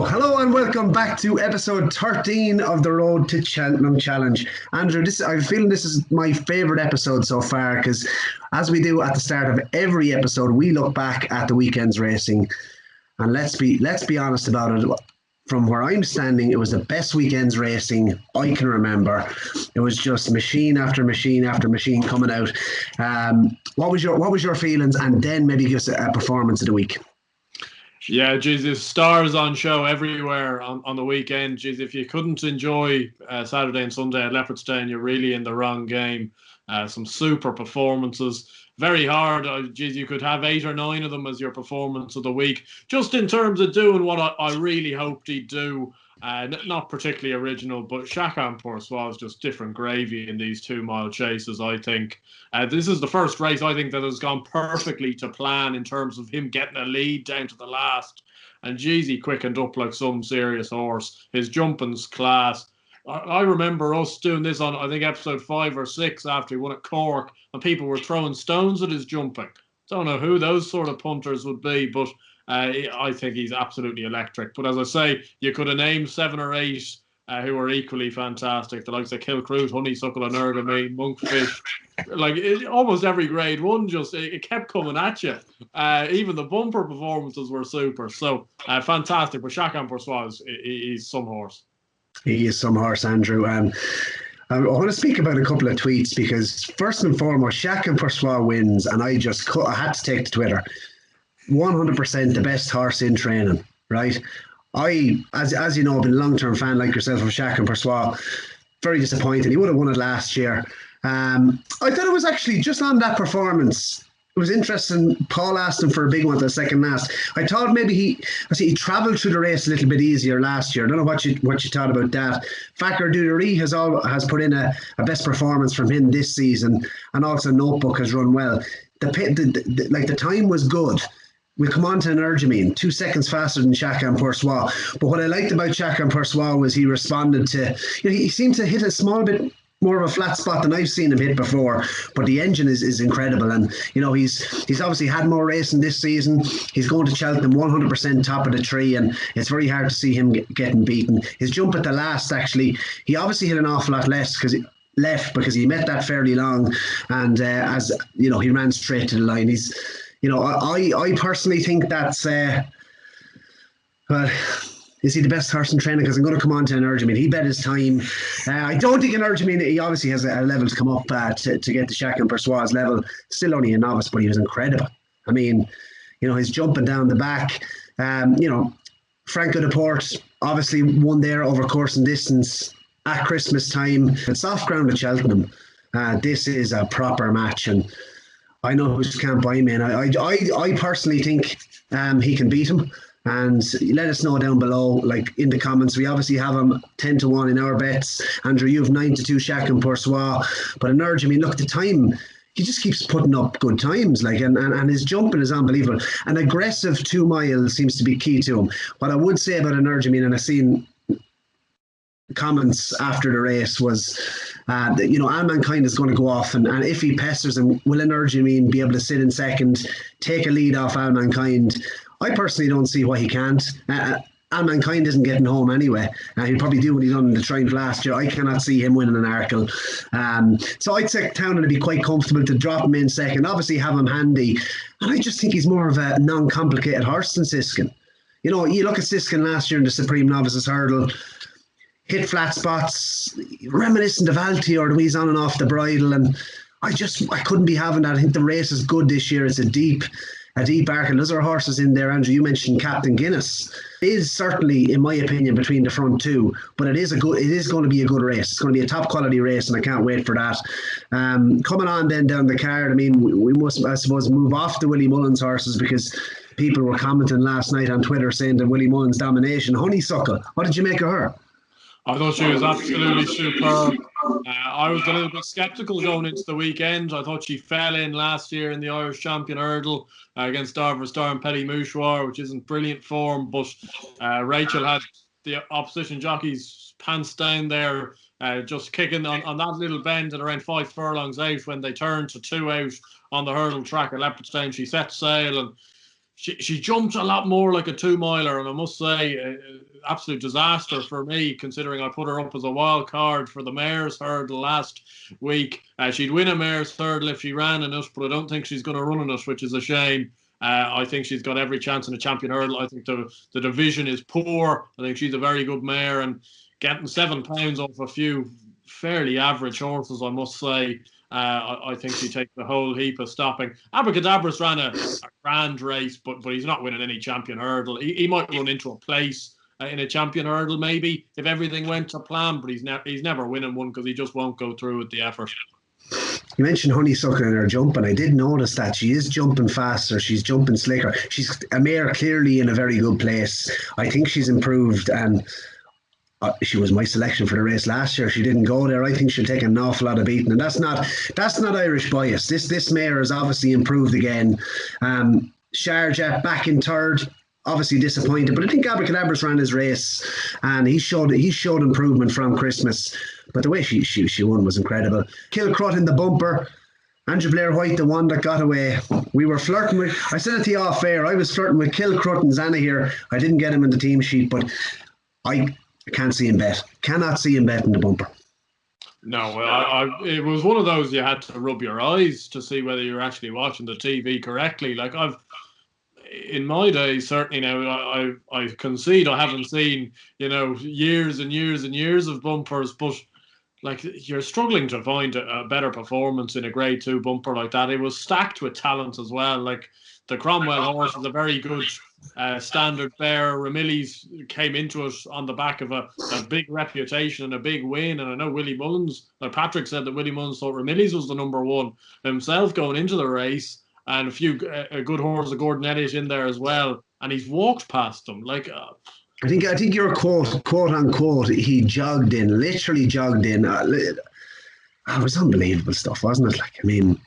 Hello and welcome back to episode 13 of the Road to Cheltenham Challenge. Andrew, I'm feeling this is my favourite episode so far because as we do at the start of every episode, we look back at the weekend's racing and let's be honest about it. From where I'm standing, it was the best weekend's racing I can remember. It was just machine after machine after machine coming out. What was your feelings, and then maybe give us a performance of the week? Yeah, Jesus, stars on show everywhere on the weekend. Jeez, if you couldn't enjoy Saturday and Sunday at Leopardstown, you're really in the wrong game. Some super performances. Very hard. You could have 8 or 9 of them as your performance of the week. Just in terms of doing what I really hoped he'd do. Not particularly original, but Ante-Post was just different gravy in these 2-mile chases, I think. This is the first race, I think, that has gone perfectly to plan in terms of him getting a lead down to the last. And geez, he quickened up like some serious horse. His jumping's class. I remember us doing this on, I think, episode 5 or 6 after he won at Cork, and people were throwing stones at his jumping. Don't know who those sort of punters would be, but I think he's absolutely electric. But as I say, you could have named 7 or 8 who are equally fantastic. The likes of Kilcruit, Honeysuckle, Energumene, Monkfish. Almost every grade one, it kept coming at you. Even the bumper performances were super. So fantastic. But Ante-Post he's some horse. He is some horse, Andrew. I want to speak about a couple of tweets because first and foremost, Ante-Post wins, and I had to take to Twitter. 100% the best horse in training, right? As you know, I've been a long-term fan like yourself of Ante-Post. Very disappointed. He would have won it last year. I thought it was actually just on that performance. It was interesting. Paul asked him for a big one to the second last. I thought maybe he travelled through the race a little bit easier last year. I don't know what you thought about that. Fakir Dudery has put in a best performance from him this season, and also Notebook has run well. The time was good. We'll come on to Energumene, 2 seconds faster than Ante-Post. But what I liked about Ante-Post was he responded to, he seemed to hit a small bit more of a flat spot than I've seen him hit before, but the engine is incredible, and he's obviously had more racing this season. He's going to Cheltenham 100% top of the tree, and it's very hard to see him getting beaten. His jump at the last, actually, he obviously hit an awful lot less because he met that fairly long, and as you know, he ran straight to the line. I personally think that's is he the best horse in training? Because I'm going to come on to Energumene. He bet his time. I don't think Energumene, he obviously has a level to come up to get to Ante-Post's level. Still only a novice, but he was incredible. I mean, he's jumping down the back. Franco de Port obviously won there over course and distance at Christmas time. It's soft ground at Cheltenham. This is a proper match, and I know whose camp I'm in. I personally think he can beat him. And let us know down below, like in the comments. We obviously have him 10-1 in our bets. Andrew, you have 9-2 Ante-Post. But Energumene, look, the time, he just keeps putting up good times. And his jumping is unbelievable. An aggressive 2 miles seems to be key to him. What I would say about Energumene, and I've seen comments after the race, was Allmankind is going to go off, and if he pesters him, will Energumene be able to sit in second, take a lead off Allmankind? I personally don't see why he can't. Allmankind isn't getting home anyway. He'll probably do what he done in the Triumph last year. I cannot see him winning an Arkle. So I'd say Town would be quite comfortable to drop him in second. Obviously have him handy. And I just think he's more of a non-complicated horse than Shishkin. You look at Shishkin last year in the Supreme Novices Hurdle, hit flat spots, reminiscent of Altior, the wheeze on and off the bridle. And I couldn't be having that. I think the race is good this year. It's a deep arc, and there's other horses in there. Andrew, you mentioned Captain Guinness. It is certainly, in my opinion, between the front two, but it is going to be a good race. It's going to be a top quality race, and I can't wait for that. Coming on then down the card, I mean, we must, I suppose, move off the Willie Mullins horses because people were commenting last night on Twitter saying that Willie Mullins' domination. Honeysuckle, what did you make of her? I thought she was absolutely superb. I was a little bit sceptical going into the weekend. I thought she fell in last year in the Irish Champion Hurdle against Leopardstown and Petit Mouchoir, which isn't brilliant form, but Rachel had the opposition jockey's pants down there, just kicking on that little bend at around 5 furlongs out when they turned to 2 out on the hurdle track at Leopardstown. She set sail, and She jumped a lot more like a 2-miler, and I must say, absolute disaster for me, considering I put her up as a wild card for the Mares Hurdle last week. She'd win a Mares Hurdle if she ran in it, but I don't think she's going to run in it, which is a shame. I think she's got every chance in a champion hurdle. I think the division is poor. I think she's a very good mare, and getting £7 off a few fairly average horses, I must say. I think she takes the whole heap of stopping. Abracadabras ran a grand race, but he's not winning any champion hurdle. He might run into a place in a champion hurdle maybe if everything went to plan, but he's never winning one because he just won't go through with the effort. You mentioned Honeysuckle in her jump, and I did notice that she is jumping faster. She's jumping slicker. She's a mare clearly in a very good place. I think she's improved, and she was my selection for the race last year. She didn't go there. I think she'll take an awful lot of beating, and that's not Irish bias. This mare has obviously improved again. Sharjah back in third, obviously disappointed, but I think Abracadabras ran his race, and he showed improvement from Christmas. But the way she won was incredible. Kilcruit in the bumper. Andrew Blair-White, the one that got away. We were flirting with, I said it to you off air, I was flirting with Kilcruit and Zana here. I didn't get him in the team sheet, but I can't see him bet. Cannot see him bet in the bumper. No, it was one of those you had to rub your eyes to see whether you're actually watching the TV correctly. Like in my days, certainly now, I concede I haven't seen, years and years and years of bumpers, but like you're struggling to find a better performance in a Grade 2 bumper like that. It was stacked with talent as well. Like the Cromwell horse is a very good standard bearer. Ramillies came into it on the back of a big reputation and a big win. And I know Willie Mullins, like Patrick said that Willie Mullins thought Ramillies was the number one himself going into the race. And a good horse, a Gordon Elliott in there as well. And he's walked past them. Like I think your quote unquote, he literally jogged in. It was unbelievable stuff, wasn't it? Like, I mean,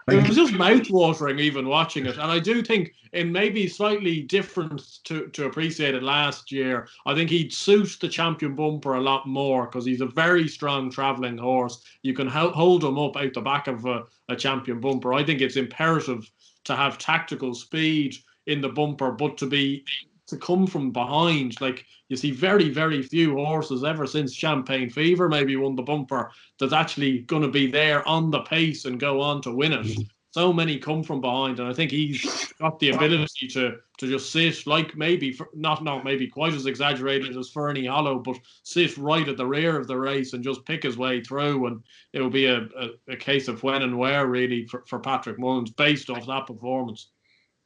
it was just mouth-watering even watching it. And I do think it may be slightly different to appreciate it last year. I think he'd suit the champion bumper a lot more because he's a very strong travelling horse. You can hold him up out the back of a champion bumper. I think it's imperative to have tactical speed in the bumper, but to come from behind. Like you see very, very few horses ever since Champagne Fever maybe won the bumper that's actually going to be there on the pace and go on to win it. So many come from behind, and I think he's got the ability to just sit, like maybe not maybe quite as exaggerated as Fernie Hollow, but sit right at the rear of the race and just pick his way through, and it will be a case of when and where really for Patrick Mullins based off that performance.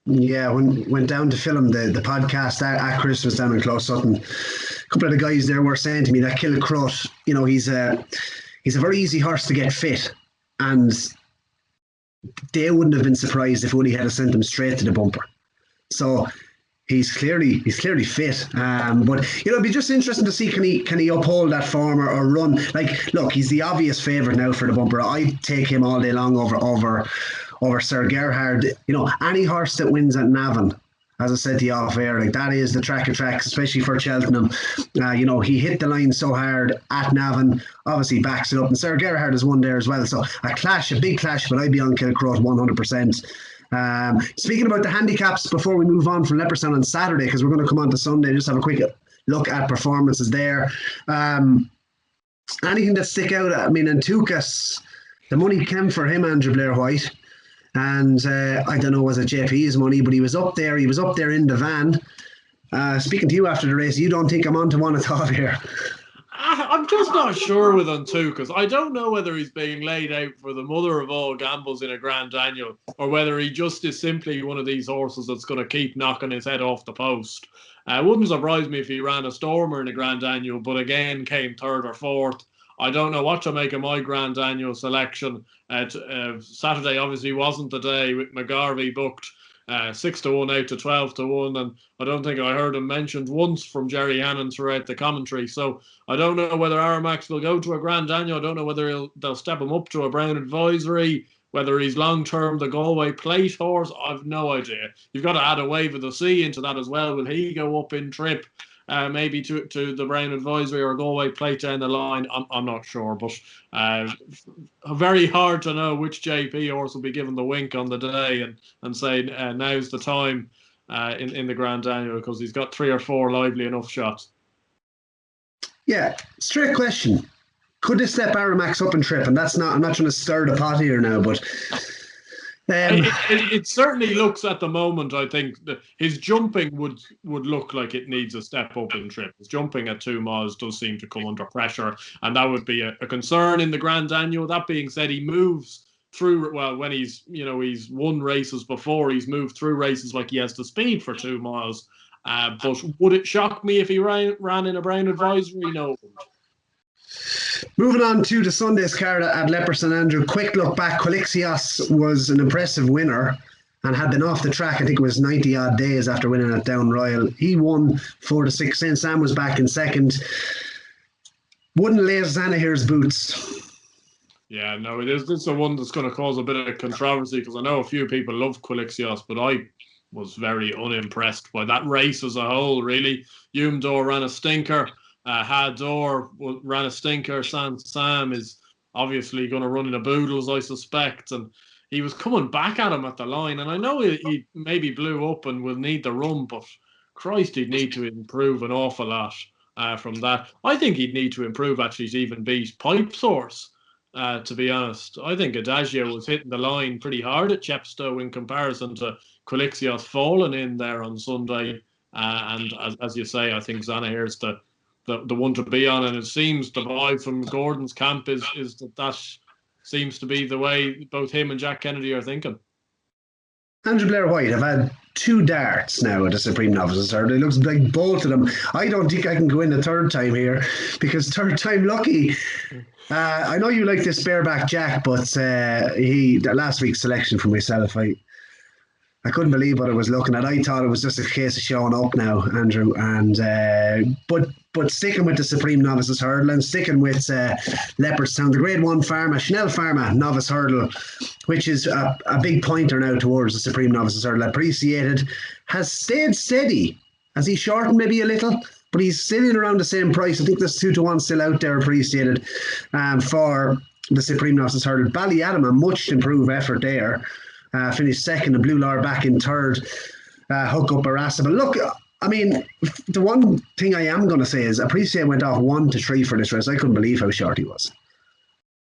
Yeah, went down to film the podcast at Christmas down in Close Sutton. A couple of the guys there were saying to me that Kilcruit, he's a very easy horse to get fit, and they wouldn't have been surprised if Woody had sent him straight to the bumper. So he's clearly fit. But it'd be just interesting to see can he uphold that form or run. Like, look, he's the obvious favourite now for the bumper. I'd take him all day long over Sir Gerhard. Any horse that wins at Navan, as I said to you off air, like that is the track of tracks, especially for Cheltenham. He hit the line so hard at Navan, obviously backs it up, and Sir Gerhard has won there as well. So a big clash, but I'd be on Kilcruit 100%. Speaking about the handicaps, before we move on from Leopardstown on Saturday, because we're going to come on to Sunday, just have a quick look at performances there. Anything that stick out? I mean, Antukas, the money came for him, Andrew Blair-White. And I don't know, was it JP's money, but he was up there in the van. Speaking to you after the race, you don't think I'm on to one at all here? I'm just not sure with Antukas. I don't know whether he's being laid out for the mother of all gambles in a Grand Annual, or whether he just is simply one of these horses that's going to keep knocking his head off the post. It wouldn't surprise me if he ran a Stormer in a Grand Annual, but again came third or fourth. I don't know what to make of my Grand Annual selection. Saturday obviously wasn't the day with McGarvey booked 6-1 out to 12-1, and I don't think I heard him mentioned once from Jerry Hannon throughout the commentary. So I don't know whether Aramax will go to a Grand Annual. I don't know whether they'll step him up to a Brown Advisory, whether he's long-term the Galway Plate horse. I've no idea. You've got to add a Wave of the Sea into that as well. Will he go up in trip? maybe to the Brown Advisory or Galway plate down the line. I'm not sure, but very hard to know which JP horse will be given the wink on the day and say now's the time in the Grand Annual, because he's got 3 or 4 lively enough shots. Yeah, straight question. Could they step Aramax up and trip? And that's not, I'm not trying to stir the pot here now, but it certainly looks at the moment, I think, that his jumping would look like it needs a step up in trip. His jumping at 2 miles does seem to come under pressure, and that would be a concern in the Grand Annual. That being said, he moves through, well, when he's won races before, he's moved through races like he has the speed for 2 miles. But would it shock me if he ran in a Brown Advisory? No. Moving on to the Sunday's card at Leopardstown, Andrew. Quick look back. Quilixios was an impressive winner and had been off the track, I think it was 90 odd days after winning at Down Royal. He won 4 to 6. St. Sam was back in second. Wouldn't lay Zanahere's boots. Yeah, no, it is. This is the one that's going to cause a bit of controversy, because I know a few people love Quilixios, but I was very unimpressed by that race as a whole, really. Humdor ran a stinker. Hador ran a stinker. Sam is obviously going to run in the Boodles, I suspect. And he was coming back at him at the line. And I know he maybe blew up and will need the run, but Christ, he'd need to improve an awful lot from that. I think he'd need to improve actually to even beat Pipe Source, to be honest. I think Adagio was hitting the line pretty hard at Chepstow in comparison to Quilixios falling in there on Sunday. And as you say, I think Zanahere's the one to be on, and it seems the vibe from Gordon's camp is that seems to be the way both him and Jack Kennedy are thinking. Andrew Blair-White have had 2 darts now at the Supreme Novices Hurdle. It looks like both of them. I don't think I can go in the third time here, because third time lucky. I know you like this bareback Jack, but last week's selection for myself, I couldn't believe what I was looking at. I thought it was just a case of showing up now, Andrew. And but sticking with the Supreme Novices Hurdle and sticking with Leopardstown, the Grade 1 Pharma, Chanel Pharma Novice Hurdle, which is a big pointer now towards the Supreme Novices Hurdle. Appreciated, has stayed steady. Has he shortened maybe a little? But he's still in around the same price. I think there's 2 to 1 still out there, Appreciated, for the Supreme Novices Hurdle. Ballyadam, a much improved effort there. Finished second, and Blue Lord back in third. Hook up Irascible. Look, I mean, the one thing I am going to say is Appreciate went off 1 to 3 for this race. I couldn't believe how short he was.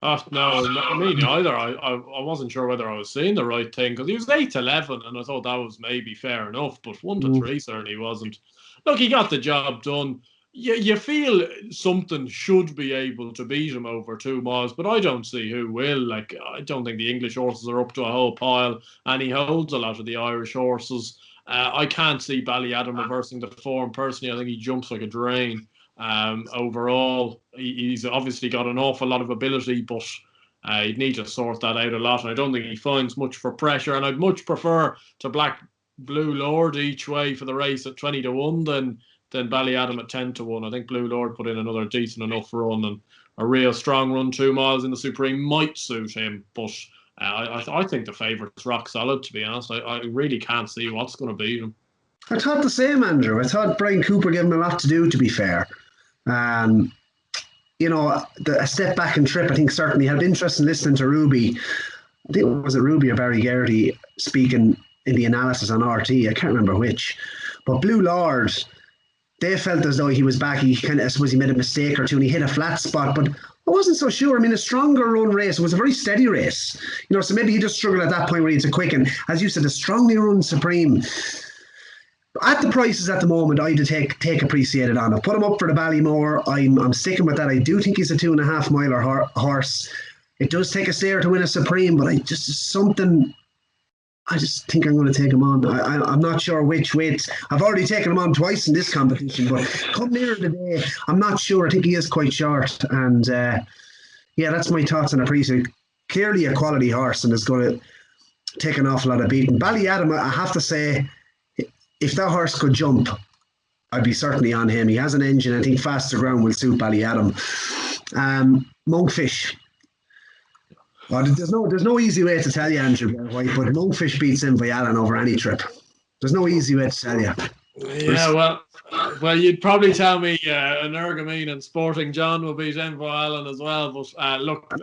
Oh, no, me neither. I wasn't sure whether I was seeing the right thing, because he was 8 to 11, and I thought that was maybe fair enough, but 1 to 3 certainly wasn't. Look, he got the job done. You feel something should be able to beat him over 2 miles, but I don't see who will. Like, I don't think the English horses are up to a whole pile, and he holds a lot of the Irish horses. I can't see Ballyadam reversing the form. Personally, I think he jumps like a drain. Overall, he's obviously got an awful lot of ability, but he'd need to sort that out a lot. And I don't think he finds much for pressure. And I'd much prefer to black Blue Lord each way for the race at 20 to 1 than Ballyadam at 10 to 1. I think Blue Lord put in another decent enough run, and a real strong run 2 miles in the Supreme might suit him. But I think the favourite's rock solid, to be honest. I really can't see what's going to beat him. I thought the same, Andrew. I thought Brian Cooper gave him a lot to do, to be fair. A step back and trip, I think, certainly had interest in listening to Ruby. I think it was Ruby or Barry Geraghty speaking in the analysis on RT. I can't remember which. But Blue Lord, they felt as though he was back. He kind of, I suppose he made a mistake or two and he hit a flat spot, but I wasn't so sure. I mean, a stronger run race, it was a very steady race. So maybe he just struggled at that point where he's a quick. And as you said, a strongly run Supreme. At the prices at the moment, I'd take Appreciated on it. Put him up for the Ballymore. I'm sticking with that. I do think he's a 2.5 miler horse. It does take a stare to win a Supreme, but I just think I'm going to take him on. I'm not sure which weight. I've already taken him on twice in this competition, but come near the day, I'm not sure. I think he is quite short. And that's my thoughts on Appreciated. Clearly a quality horse and is going to take an awful lot of beating. Ballyadam, I have to say, if that horse could jump, I'd be certainly on him. He has an engine. I think faster ground will suit Ballyadam. Monkfish. Well, there's no easy way to tell you, Andrew Blair-White, but Monkfish beats Invialan over any trip. There's no easy way to tell you. Yeah, well, you'd probably tell me Energumene and Sporting John will beat Envo Allen as well. But look, that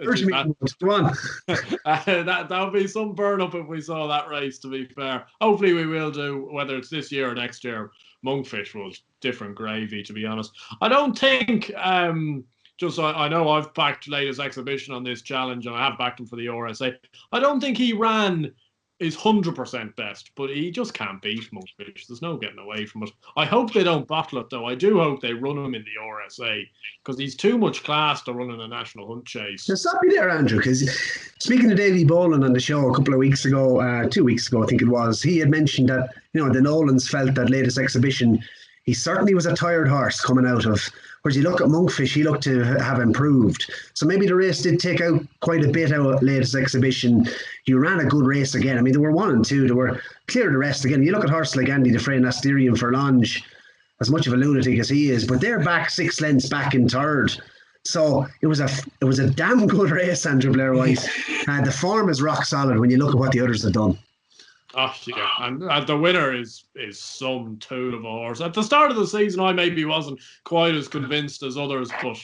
would be some burn up if we saw that race. To be fair, hopefully we will do, whether it's this year or next year. Monkfish was different gravy, to be honest. I don't think. I know I've backed latest exhibition on this challenge, and I have backed him for the RSA. I don't think he ran his 100% best, but he just can't beat Monkfish. There's no getting away from it. I hope they don't bottle it, though. I do hope they run him in the RSA, because he's too much class to run in a national hunt chase. Now, stop me there, Andrew, because speaking to Davy Boland on the show a couple of weeks ago, 2 weeks ago, I think it was, he had mentioned that, the Nolans felt that latest exhibition, he certainly was a tired horse coming out of. Whereas you look at Monkfish, he looked to have improved. So maybe the race did take out quite a bit out of latest exhibition. You ran a good race again. I mean, they were 1 and 2. They were clear of the rest again. You look at horses like Andy Dufresne and Asterion Furlonge, as much of a lunatic as he is, but they're back 6 lengths back in third. So it was a damn good race, Andrew Blair-White. The form is rock solid when you look at what the others have done. Oh, yeah, and the winner is some tool of a horse. At the start of the season, I maybe wasn't quite as convinced as others, but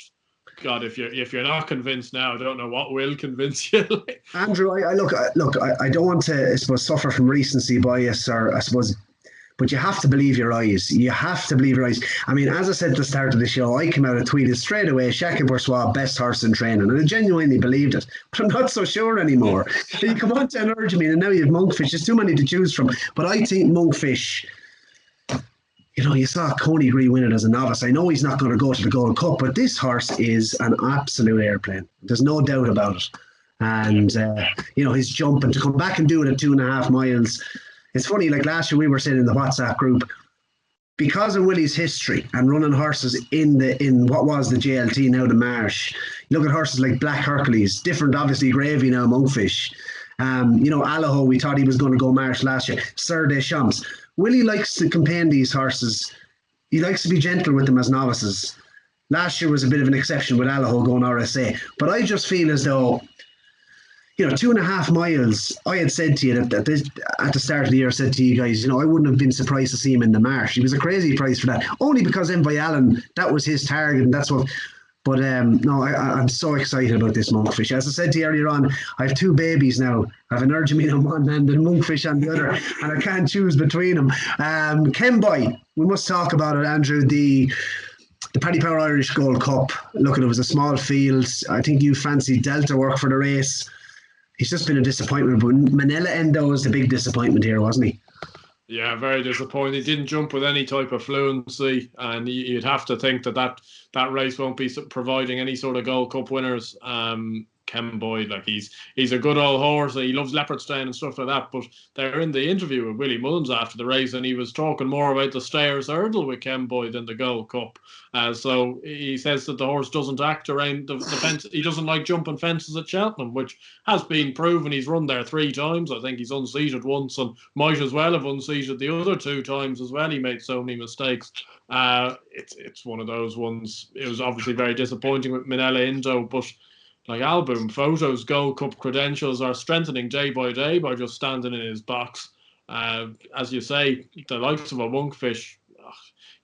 God, if you're not convinced now, I don't know what will convince you. Andrew, I don't want to, I suppose, suffer from recency bias, or I suppose, but you have to believe your eyes. You have to believe your eyes. I mean, as I said at the start of the show, I came out and tweeted straight away, Shishkin Boursois, best horse in training. And I genuinely believed it. But I'm not so sure anymore. You come on to Energumene, and now you have Monkfish. There's too many to choose from. But I think Monkfish, you saw Coney Gree win it as a novice. I know he's not going to go to the Gold Cup, but this horse is an absolute airplane. There's no doubt about it. And, his jump, and to come back and do it at 2.5 miles. It's funny, like last year we were saying in the WhatsApp group, because of Willie's history and running horses in what was the JLT, now the Marsh. You look at horses like Black Hercules, different obviously gravy now, Monkfish. Allaho, we thought he was going to go Marsh last year. Sir Deschamps. Willie likes to campaign these horses. He likes to be gentle with them as novices. Last year was a bit of an exception with Allaho going RSA. But I just feel as though 2.5 miles, I had said to you that at the start of the year, I said to you guys, I wouldn't have been surprised to see him in the Marsh. He was a crazy price for that, only because Envo Allen, that was his target, and that's what. But no, I'm so excited about this Monkfish. As I said to you earlier on, I have 2 babies now. I have Energumene on one hand and Monkfish on the other, and I can't choose between them. Kenboy, we must talk about it, Andrew. The Paddy Power Irish Gold Cup. Look, it was a small field. I think you fancied Delta work for the race. He's just been a disappointment, but Manila Endo was the big disappointment here, wasn't he? Yeah, very disappointing. He didn't jump with any type of fluency, and you'd have to think that race won't be providing any sort of Gold Cup winners. Ken Boyd, like he's a good old horse. He loves Leopardstown and stuff like that. But they're in the interview with Willie Mullins after the race, and he was talking more about the Stayers Hurdle with Ken Boyd than the Gold Cup. So he says that the horse doesn't act around the fence. He doesn't like jumping fences at Cheltenham, which has been proven. He's run there 3 times. I think he's unseated once, and might as well have unseated the other 2 times as well. He made so many mistakes. It's one of those ones. It was obviously very disappointing with Manila Indo, but like album photos, Gold Cup credentials are strengthening day by day by just standing in his box. As you say, the likes of a Monkfish,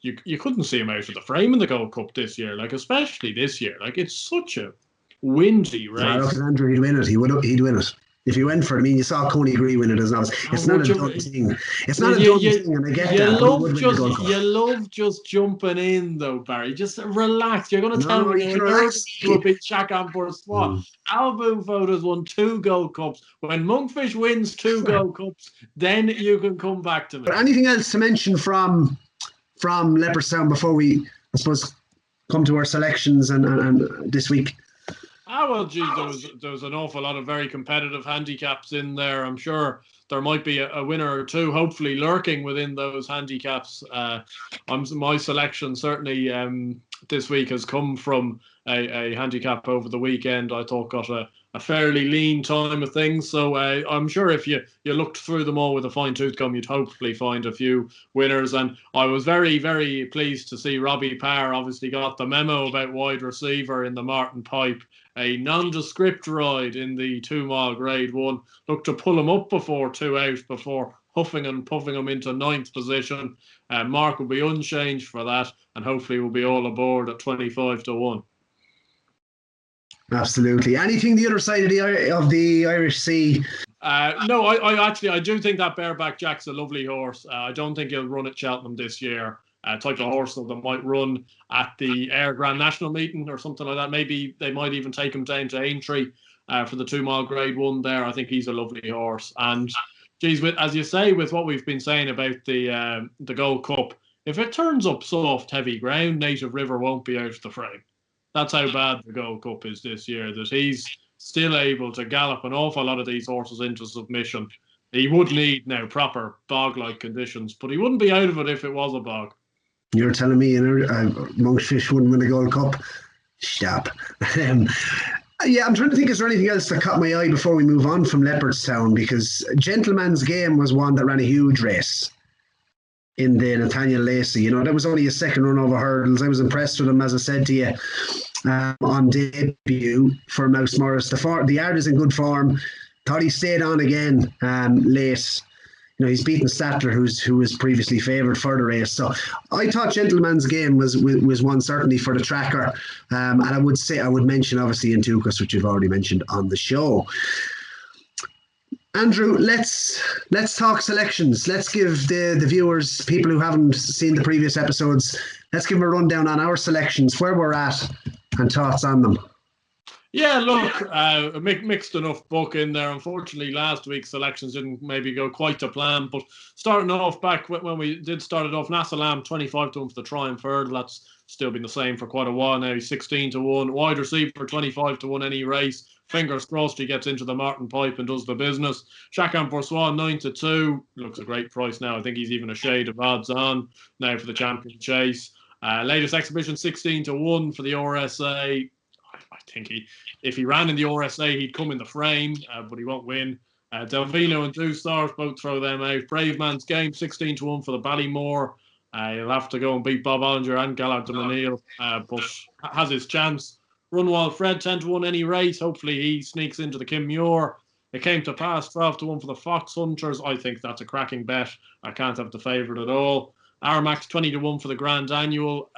you couldn't see him out of the frame in the Gold Cup this year, like especially this year. Like it's such a windy race. Look at Andrew, he'd win it. He'd win it. If he went for it, I mean, you saw Coney Gree win it as novice. It's not a done thing. It's not a done thing, and I get that. You love just jumping in, though, Barry. Just relax. You're going to tell me you're nervous to beat Shishkin Boursois. Album Photos won 2 Gold Cups. When Monkfish wins 2 Gold Cups, then you can come back to me. But anything else to mention from Leopardstown before we, I suppose, come to our selections and this week? Well, geez, there was an awful lot of very competitive handicaps in there. I'm sure there might be a winner or 2, hopefully lurking within those handicaps. My selection certainly this week has come from a handicap over the weekend. I thought got a fairly lean time of things. So I'm sure if you looked through them all with a fine-tooth comb, you'd hopefully find a few winners. And I was very, very pleased to see Robbie Parr obviously got the memo about wide receiver in the Martin Pipe. A nondescript ride in the 2 mile grade 1. Looked to pull him up before 2 out before huffing and puffing him into 9th position. Mark will be unchanged for that, and hopefully we'll be all aboard at 25-1. Absolutely. Anything the other side of the Irish Sea? No, I do think that Bareback Jack's a lovely horse. I don't think he'll run at Cheltenham this year. Type of horse that might run at the Ayr Grand National meeting or something like that. Maybe they might even take him down to Aintree for the 2 mile Grade 1 there. I think he's a lovely horse. And geez, as you say, with what we've been saying about the Gold Cup, if it turns up soft, heavy ground, Native River won't be out of the frame. That's how bad the Gold Cup is this year, that he's still able to gallop an awful lot of these horses into submission. He would need now proper bog-like conditions, but he wouldn't be out of it if it was a bog. You're telling me Monkfish wouldn't win the Gold Cup? Stop. Yeah, I'm trying to think, is there anything else that caught my eye before we move on from Leopardstown? Because Gentleman's Game was one that ran a huge race in the Nathaniel Lacey. You know, that was only a second run over hurdles. I was impressed with him, as I said to you, on debut for Mouse Morris. The yard is in good form. Thought he stayed on again late. You know, he's beaten Statler, who was previously favoured for the race. So I thought Gentleman's Game was one certainly for the tracker. And I would mention obviously Intukas, which you've already mentioned on the show. Andrew, let's talk selections. Let's give the viewers, people who haven't seen the previous episodes, let's give them a rundown on our selections, where we're at, and thoughts on them. Yeah, look, a mixed enough book in there. Unfortunately, last week's selections didn't maybe go quite to plan. But starting off back when we did start it off, Nassalam 25-1 for the Triumph Hurdle. That's still been the same for quite a while now. He's 16-1. Wide Receiver 25-1 any race. Fingers crossed he gets into the Martin Pipe and does the business. Chacun Poursois 9-2. Looks a great price now. I think he's even a shade of odds on now for the Champion Chase. Latest exhibition 16-1 for the RSA. I think if he ran in the RSA, he'd come in the frame, but he won't win. Delvino and Two Stars, both throw them out. Brave Man's Game, 16-1 for the Ballymore. He'll have to go and beat Bob Ollinger and Gallard de Menil, but has his chance. Runwald Fred, 10-1 any race. Hopefully he sneaks into the Kim Muir. It came to pass, 12-1 for the Fox Hunters. I think that's a cracking bet. I can't have the favourite at all. Armax, 20-1 for the Grand Annual.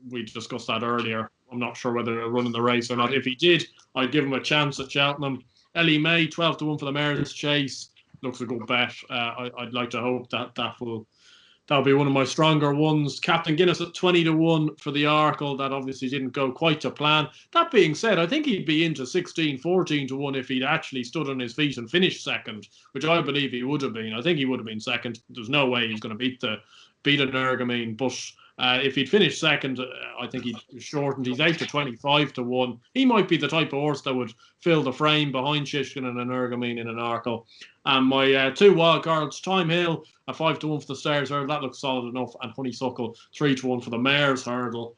We discussed that earlier. I'm not sure whether he'll run in the race or not. If he did, I'd give him a chance at Cheltenham. Ellie May, 12-1 for the Mayor's Chase. Looks a good bet. I'd like to hope that'll be one of my stronger ones. Captain Guinness at 20-1 for the Arkle. That obviously didn't go quite to plan. That being said, I think he'd be into 14-1 if he'd actually stood on his feet and finished second, which I believe he would have been. I think he would have been second. There's no way he's going to beat Energumene, but if he'd finished second, I think he'd shortened. He's out to 25-1. He might be the type of horse that would fill the frame behind Shishkin and Energumene in an Arkle. And my 2 wildcards, Time Hill, a 5-1 for the Stairs Hurdle. That looks solid enough. And Honeysuckle, 3-1 for the Mares Hurdle.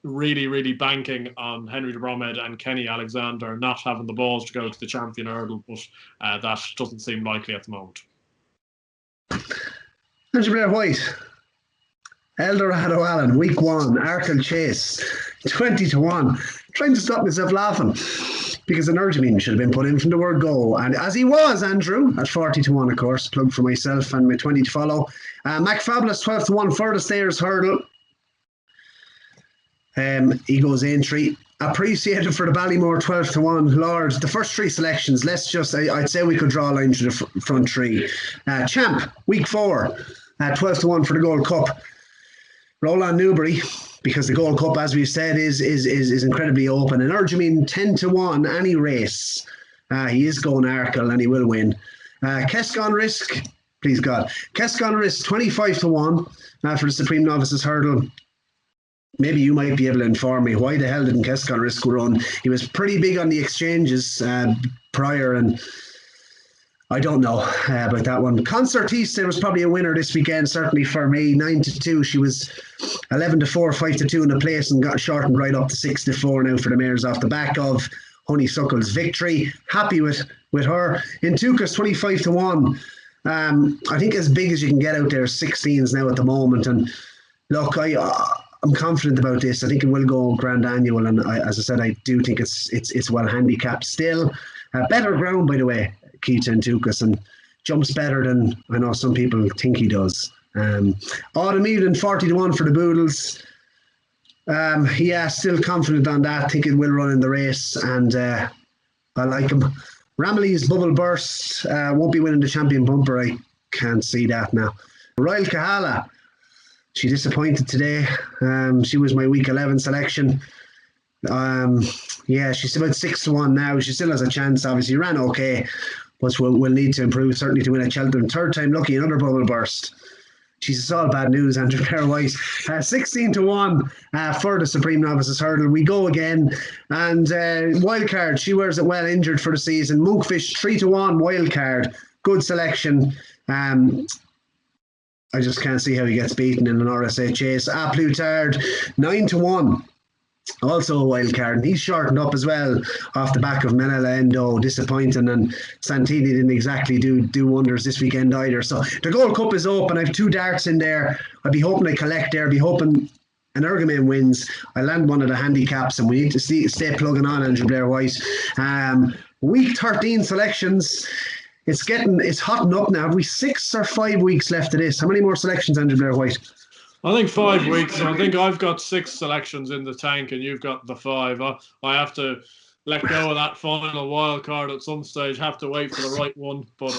Really, really banking on Henry de Bromhead and Kenny Alexander not having the balls to go to the Champion Hurdle, but that doesn't seem likely at the moment. Andrew Blair-White. Eldorado Allen, week 1, Arkle Chase, 20-1. Trying to stop myself laughing because Energumene should have been put in from the word go. And as he was, Andrew, at 40-1, of course, plug for myself and my 20 to follow. Mac Fabulous, 12-1 for the Stairs Hurdle. He goes Aintree. Appreciated for the Ballymore, 12-1. Lord, the first 3 selections, I'd say we could draw a line through the front 3. Champ, week 4, 12-1 for the Gold Cup. Roland Newbury, because the Gold Cup, as we've said, is incredibly open. And Energumene 10-1 any race. He is going Arkle and he will win. Kescon Risk, please God. Kescon Risk 25-1 for the Supreme Novices Hurdle. Maybe you might be able to inform me, why the hell didn't Kescon Risk run? He was pretty big on the exchanges prior, and I don't know about that one. Concertista was probably a winner this weekend, certainly for me. 9-2. She was 11-4, 5-2 in the place and got shortened right up to 6-4 now for the mares off the back of Honeysuckle's victory. Happy with her. Intukas 25-1. I think as big as you can get out there, 16s now at the moment. And look, I'm confident about this. I think it will go Grand Annual, and as I said, I do think it's well handicapped still. Better ground, by the way, key to Intukas, and jumps better than I know some people think he does. Autumn Evening 40-1 for the Boodles. Yeah, still confident on that. Think it will run in the race, and I like him. Ramilly's Bubble Burst won't be winning the Champion Bumper. I can't see that now. Royal Kahala, she disappointed today. She was my week 11 selection. Yeah, she's about 6-1 now. She still has a chance. Obviously, ran okay, but we'll need to improve certainly to win at Cheltenham. Third time lucky, another Bubble Burst. Jesus, all bad news, Andrew Blair-White. 16-1 for the Supreme Novices Hurdle. We go again. And Wildcard, she wears it well, injured for the season. Monkfish, 3-1, Wildcard. Good selection. I just can't see how he gets beaten in an RSA chase. Plutard, 9-1. Also a wild card, and he's shortened up as well off the back of Menela Endo disappointing, and Santini didn't exactly do wonders this weekend either. So the Gold Cup is open. I have 2 darts in there. I'd be hoping I collect there. I'd be hoping Energumene wins. I land one of the handicaps, and we need to stay plugging on, Andrew Blair-White. Week 13 selections. It's hotting up now. Have we 6 or 5 weeks left of this? How many more selections, Andrew Blair-White? I think 5 weeks. I think I've got 6 selections in the tank, and you've got the 5. I have to let go of that final wild card at some stage. Have to wait for the right one. But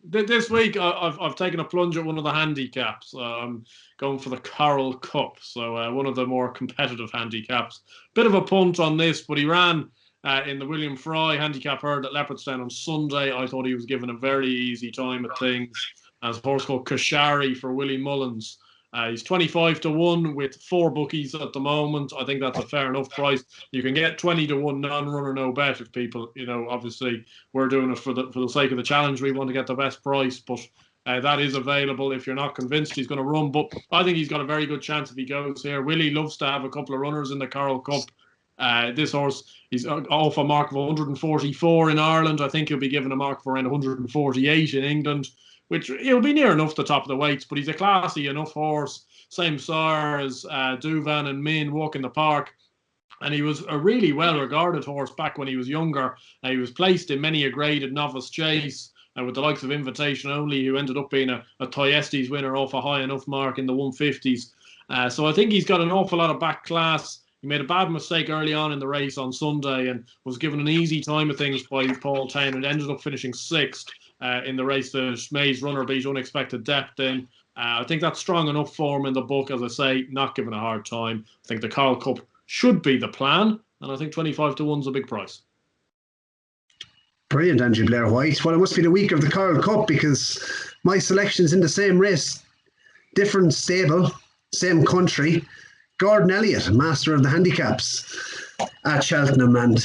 this week I've taken a plunge at one of the handicaps. I'm going for the Coral Cup, so one of the more competitive handicaps. Bit of a punt on this, but he ran in the William Fry handicap herd at Leopardstown on Sunday. I thought he was given a very easy time at things. As a horse called Kashari for Willie Mullins. He's 25-1 with 4 bookies at the moment. I think that's a fair enough price. You can get 20-1 non-runner, no bet if people, obviously we're doing it for the sake of the challenge. We want to get the best price, but that is available if you're not convinced he's going to run. But I think he's got a very good chance if he goes here. Willie loves to have a couple of runners in the Coral Cup. This horse, he's off a mark of 144 in Ireland. I think he'll be given a mark of around 148 in England, which he'll be near enough the top of the weights, but he's a classy enough horse. Same sire as Duvan and Min, Walk in the Park. And he was a really well-regarded horse back when he was younger. He was placed in many a graded novice chase with the likes of Invitation Only, who ended up being a Thyestes winner off a high enough mark in the 150s. So I think he's got an awful lot of back class. He made a bad mistake early on in the race on Sunday and was given an easy time of things by Paul Town and ended up finishing 6th. In the race, the Maze runner beat Unexpected Depth in. I think that's strong enough for him in the book, as I say, not given a hard time. I think the Coral Cup should be the plan, and I think 25-1 is a big price. Brilliant, Andrew Blair-White. Well, it must be the week of the Coral Cup because my selection's in the same race. Different stable, same country. Gordon Elliott, master of the handicaps at Cheltenham, and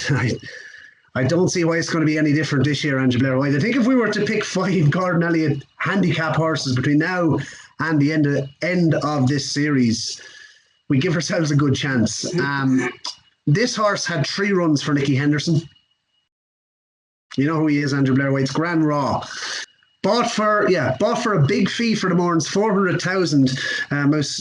I don't see why it's going to be any different this year, Andrew Blair-White. I think if we were to pick 5 Gordon Elliott handicap horses between now and the end of this series, we give ourselves a good chance. This horse had 3 runs for Nicky Henderson. You know who he is, Andrew Blair-White. It's Grand Raw. Bought for a big fee for the Morns, 400,000.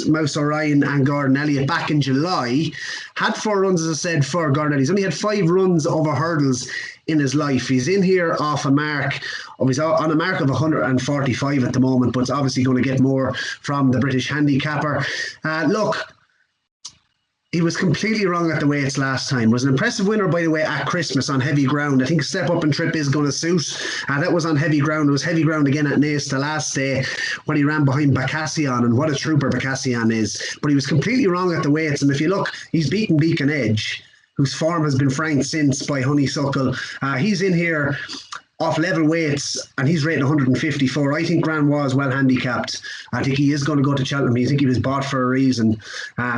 Mouse Orion and Gordon Elliott back in July. Had 4 runs, as I said, for Gordon Elliott. He's only had 5 runs over hurdles in his life. He's in here off a mark. He's on a mark of 145 at the moment, but it's obviously going to get more from the British handicapper. Look, he was completely wrong at the weights last time. Was an impressive winner, by the way, at Christmas on heavy ground. I think Step Up and Trip is going to suit. That was on heavy ground. It was heavy ground again at Naas the last day when he ran behind Bacassion, and what a trooper Bacassion is. But he was completely wrong at the weights. And if you look, he's beaten Beacon Edge, whose form has been franked since by Honeysuckle. He's in here off level weights, and he's rated 154. I think Grand was well handicapped. I think he is going to go to Cheltenham. I think he was bought for a reason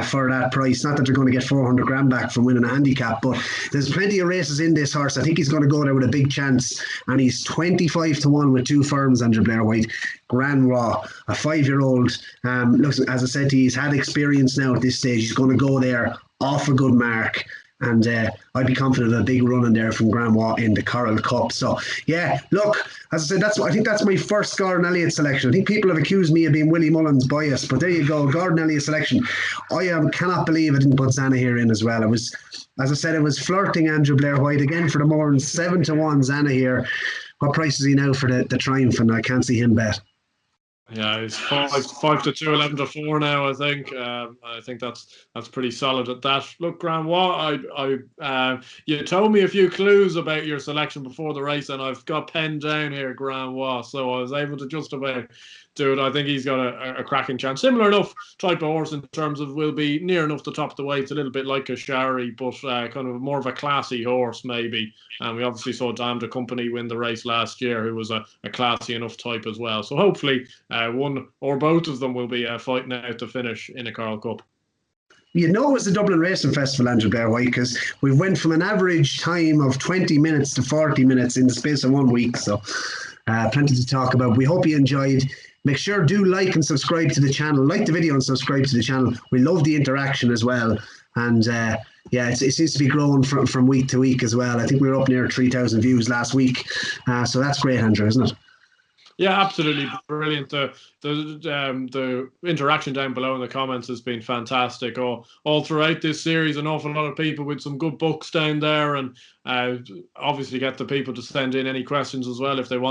for that price. Not that they're going to get 400 grand back from winning a handicap, but there's plenty of races in this horse. I think he's going to go there with a big chance, and he's 25-1 with 2 firms, Andrew Blair-White. Grand Raw, a 5-year-old. Looks, as I said to you, he's had experience now at this stage. He's going to go there off a good mark. And I'd be confident of a big run in there from Grandwa in the Coral Cup. So, yeah, look, as I said, I think that's my first Gordon Elliott selection. I think people have accused me of being Willie Mullins biased, but there you go, Gordon Elliott selection. I cannot believe I didn't put Zana here in as well. It was, as I said, it was flirting Andrew Blair-White again for the Morns, 7-1 Zana here. what price is he now for the Triumph? And I can't see him bet. Yeah, he's 5-2, 11-4 now. I think that's pretty solid at that. Look, Graham, you told me a few clues about your selection before the race, and I've got penned down here, Graham Waugh, so I was able to just about do it. I think he's got a cracking chance. Similar enough type of horse in terms of will be near enough the top of the weights, a little bit like a Shari, but kind of more of a classy horse maybe. And we obviously saw Dame de Company win the race last year, who was a classy enough type as well. So hopefully one or both of them will be fighting out to finish in a Carl Cup. You know, it was the Dublin Racing Festival, Andrew Blair-White, because we went from an average time of 20 minutes to 40 minutes in the space of 1 week. So plenty to talk about. We hope you enjoyed. Make sure do like and subscribe to the channel. Like the video and subscribe to the channel. We love the interaction as well. And it seems to be growing from week to week as well. I think we were up near 3,000 views last week. So that's great, Andrew, isn't it? Yeah, absolutely brilliant. The interaction down below in the comments has been fantastic. All throughout this series, an awful lot of people with some good books down there, and obviously get the people to send in any questions as well if they want.